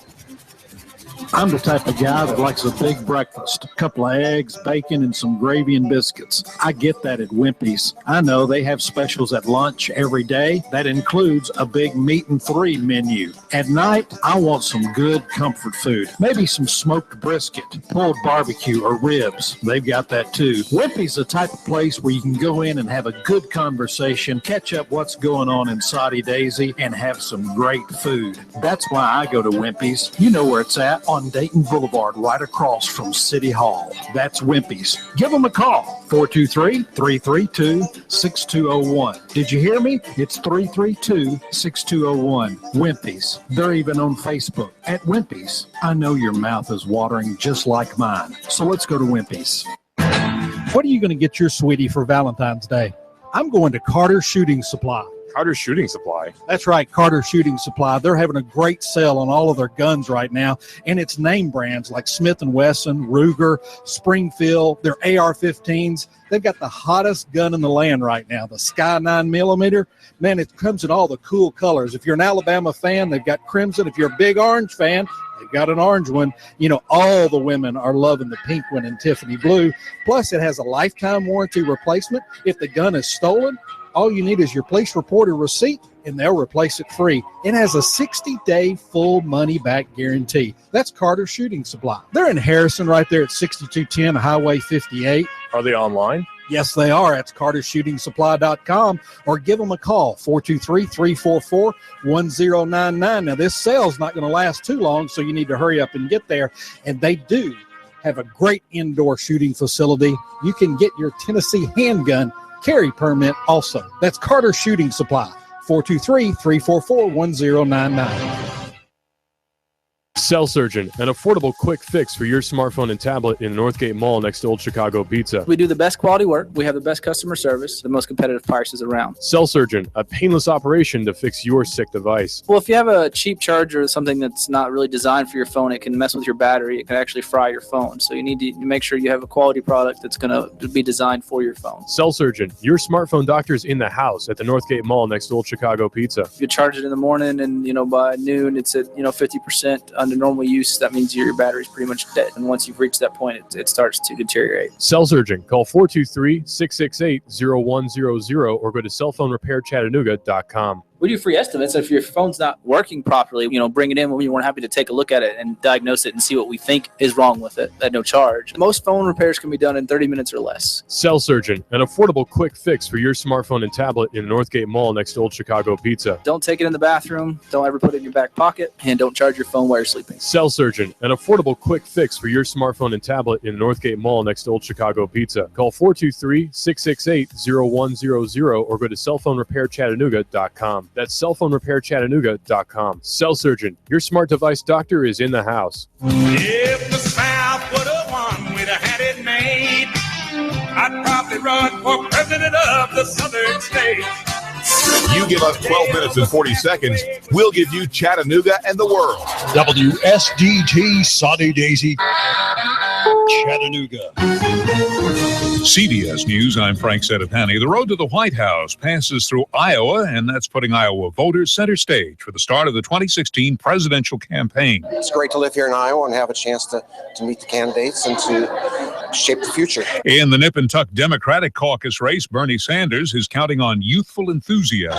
I'm the type of guy that likes a big breakfast, a couple of eggs, bacon, and some gravy and biscuits. I get that at Wimpy's. I know they have specials at lunch every day. That includes a big meat and 3 menu. At night, I want some good comfort food. Maybe some smoked brisket, pulled barbecue, or ribs. They've got that too. Wimpy's the type of place where you can go in and have a good conversation, catch up what's going on in Saudi Daisy, and have some great food. That's why I go to Wimpy's. You know where it's at, on Dayton Boulevard, right across from City Hall. That's Wimpy's. Give them a call, 423-332-6201. Did you hear me? It's 332-6201. Wimpy's. They're even on Facebook at Wimpy's. I know your mouth is watering just like mine, so let's go to Wimpy's. What are you going to get your sweetie for Valentine's Day? I'm going to Carter Shooting Supply. Carter Shooting Supply. That's right, Carter Shooting Supply. They're having a great sale on all of their guns right now, and it's name brands like Smith & Wesson, Ruger, Springfield, their AR-15s. They've got the hottest gun in the land right now, the Sky 9mm. Man, it comes in all the cool colors. If you're an Alabama fan, they've got crimson. If you're a big orange fan, they've got an orange one. You know, all the women are loving the pink one in Tiffany blue. Plus, it has a lifetime warranty replacement. If the gun is stolen, all you need is your police report or receipt, and they'll replace it free. It has a 60-day full money-back guarantee. That's Carter Shooting Supply. They're in Harrison right there at 6210 Highway 58. Are they online? Yes, they are. That's cartershootingsupply.com, or give them a call, 423-344-1099. Now, this sale's not going to last too long, so you need to hurry up and get there. And they do have a great indoor shooting facility. You can get your Tennessee handgun carry permit also. That's Carter Shooting Supply, 423-344-1099. Cell Surgeon, an affordable quick fix for your smartphone and tablet in Northgate Mall next to Old Chicago Pizza. We do the best quality work. We have the best customer service, the most competitive prices around. Cell Surgeon, a painless operation to fix your sick device. Well, if you have a cheap charger or something that's not really designed for your phone, it can mess with your battery. It can actually fry your phone. So you need to make sure you have a quality product that's going to be designed for your phone. Cell Surgeon, your smartphone doctor's in the house at the Northgate Mall next to Old Chicago Pizza. If you charge it in the morning and, by noon, it's at, 50% under normal use. That means your battery's pretty much dead. And once you've reached that point, it starts to deteriorate. Cell Surgeon, call 423-668-0100 or go to cellphonerepairchattanooga.com. We do free estimates. If your phone's not working properly, bring it in. We're happy to take a look at it and diagnose it and see what we think is wrong with it at no charge. Most phone repairs can be done in 30 minutes or less. Cell Surgeon, an affordable quick fix for your smartphone and tablet in Northgate Mall next to Old Chicago Pizza. Don't take it in the bathroom. Don't ever put it in your back pocket. And don't charge your phone while you're sleeping. Cell Surgeon, an affordable quick fix for your smartphone and tablet in Northgate Mall next to Old Chicago Pizza. Call 423-668-0100 or go to cellphonerepairchattanooga.com. That's cellphonerepairchattanooga.com. Cell Surgeon, your smart device doctor is in the house. If the South would have won, we'd have had it made. I'd probably run for president of the Southern states. You give us 12 minutes and 40 seconds, we'll give you Chattanooga and the world. WSDT Saudi Daisy, Chattanooga. CBS News, I'm Frank Sedapani. The road to the White House passes through Iowa, and that's putting Iowa voters center stage for the start of the 2016 presidential campaign. It's great to live here in Iowa and have a chance to meet the candidates and to shape the future. In the Nip and Tuck Democratic caucus race, Bernie Sanders is counting on youthful enthusiasm.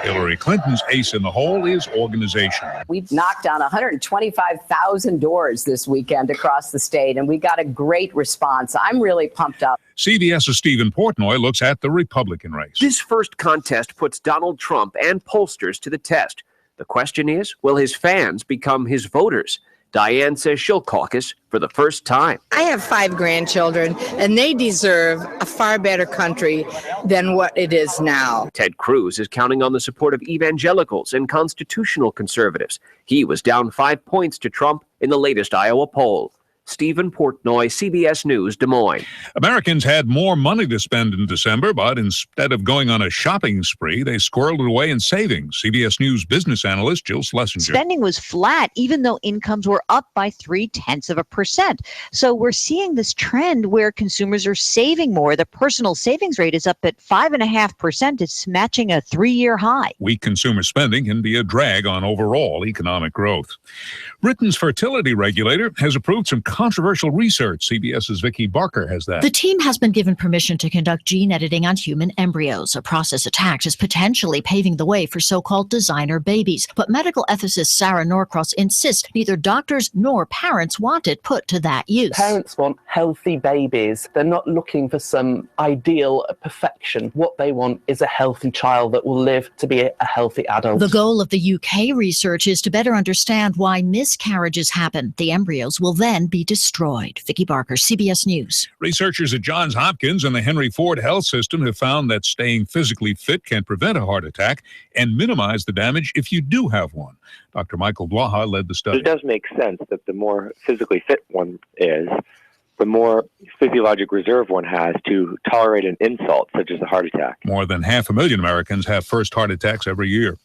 Hillary Clinton's ace in the hole is organization. We've knocked down 125,000 doors this weekend across the state, and we got a great response. I'm really pumped up. CBS's Stephen Portnoy looks at the Republican race. This first contest puts Donald Trump and pollsters to the test. The question is, will his fans become his voters? Diane says she'll caucus for the first time. I have 5 grandchildren, and they deserve a far better country than what it is now. Ted Cruz is counting on the support of evangelicals and constitutional conservatives. He was down 5 points to Trump in the latest Iowa poll. Stephen Portnoy, CBS News, Des Moines. Americans had more money to spend in December, but instead of going on a shopping spree, they squirreled it away in savings. CBS News business analyst Jill Schlesinger. Spending was flat, even though incomes were up by 0.3%. So we're seeing this trend where consumers are saving more. The personal savings rate is up at 5.5%. It's matching a 3-year high. Weak consumer spending can be a drag on overall economic growth. Britain's fertility regulator has approved some controversial research. CBS's Vicki Barker has that. The team has been given permission to conduct gene editing on human embryos, a process attacked as potentially paving the way for so-called designer babies. But medical ethicist Sarah Norcross insists neither doctors nor parents want it put to that use. Parents want healthy babies. They're not looking for some ideal perfection. What they want is a healthy child that will live to be a healthy adult. The goal of the UK research is to better understand why miscarriages happen. The embryos will then be destroyed. Vicki Barker, CBS News. Researchers at Johns Hopkins and the Henry Ford Health System have found that staying physically fit can prevent a heart attack and minimize the damage if you do have one. Dr. Michael Blaha led the study. It does make sense that the more physically fit one is, the more physiologic reserve one has to tolerate an insult, such as a heart attack. More than 500,000 Americans have first heart attacks every year.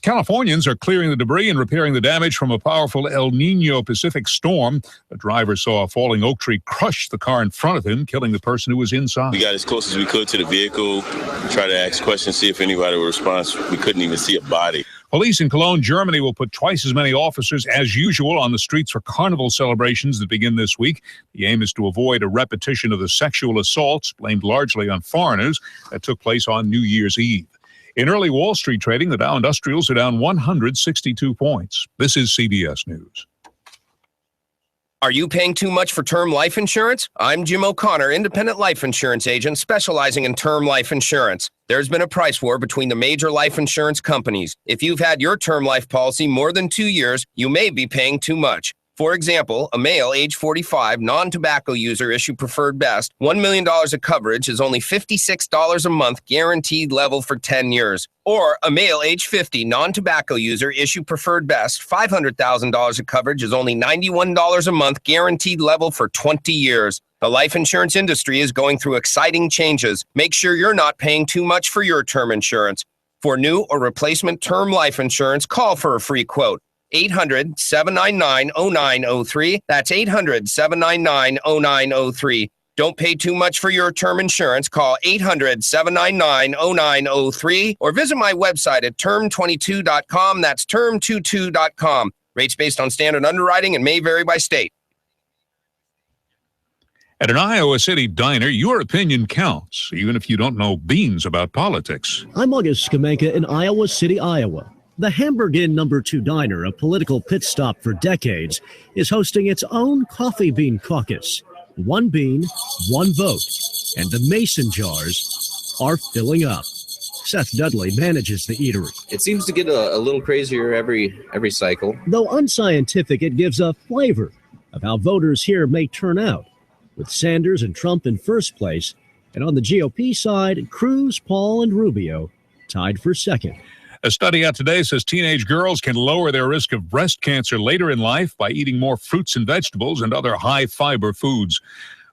Californians are clearing the debris and repairing the damage from a powerful El Nino Pacific storm. A driver saw a falling oak tree crush the car in front of him, killing the person who was inside. We got as close as we could to the vehicle, try to ask questions, see if anybody would respond. We couldn't even see a body. Police in Cologne, Germany will put twice as many officers as usual on the streets for carnival celebrations that begin this week. The aim is to avoid a repetition of the sexual assaults blamed largely on foreigners that took place on New Year's Eve. In early Wall Street trading, the Dow Industrials are down 162 points. This is CBS News. Are you paying too much for term life insurance? I'm Jim O'Connor, independent life insurance agent specializing in term life insurance. There's been a price war between the major life insurance companies. If you've had your term life policy more than 2 years, you may be paying too much. For example, a male age 45, non-tobacco user issue preferred best, $1 million of coverage is only $56 a month guaranteed level for 10 years. Or a male age 50, non-tobacco user issue preferred best, $500,000 of coverage is only $91 a month guaranteed level for 20 years. The life insurance industry is going through exciting changes. Make sure you're not paying too much for your term insurance. For new or replacement term life insurance, call for a free quote. 800-799-0903. That's 800-799-0903. Don't pay too much for your term insurance. Call 800-799-0903 or visit my website at term22.com. That's term22.com. Rates based on standard underwriting and may vary by state. At an Iowa City diner, your opinion counts, even if you don't know beans about politics. I'm August Skamenka in Iowa City, Iowa. The Hamburg Inn No. 2 Diner, a political pit stop for decades, is hosting its own coffee bean caucus. One bean, one vote, and the mason jars are filling up. Seth Dudley manages the eatery. It seems to get a little crazier every cycle. Though unscientific, it gives a flavor of how voters here may turn out, with Sanders and Trump in first place, and on the GOP side, Cruz, Paul, and Rubio tied for second. A study out today says teenage girls can lower their risk of breast cancer later in life by eating more fruits and vegetables and other high-fiber foods.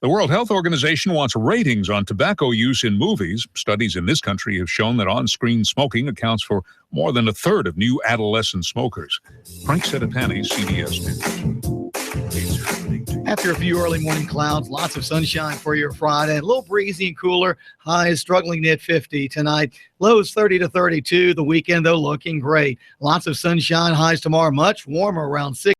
The World Health Organization wants ratings on tobacco use in movies. Studies in this country have shown that on-screen smoking accounts for more than a third of new adolescent smokers. Frank Sedapani, CBS News. After a few early morning clouds, lots of sunshine for your Friday. A little breezy and cooler. Highs struggling to hit 50 tonight. Lows 30 to 32. The weekend, though, looking great. Lots of sunshine. Highs tomorrow much warmer, around 6.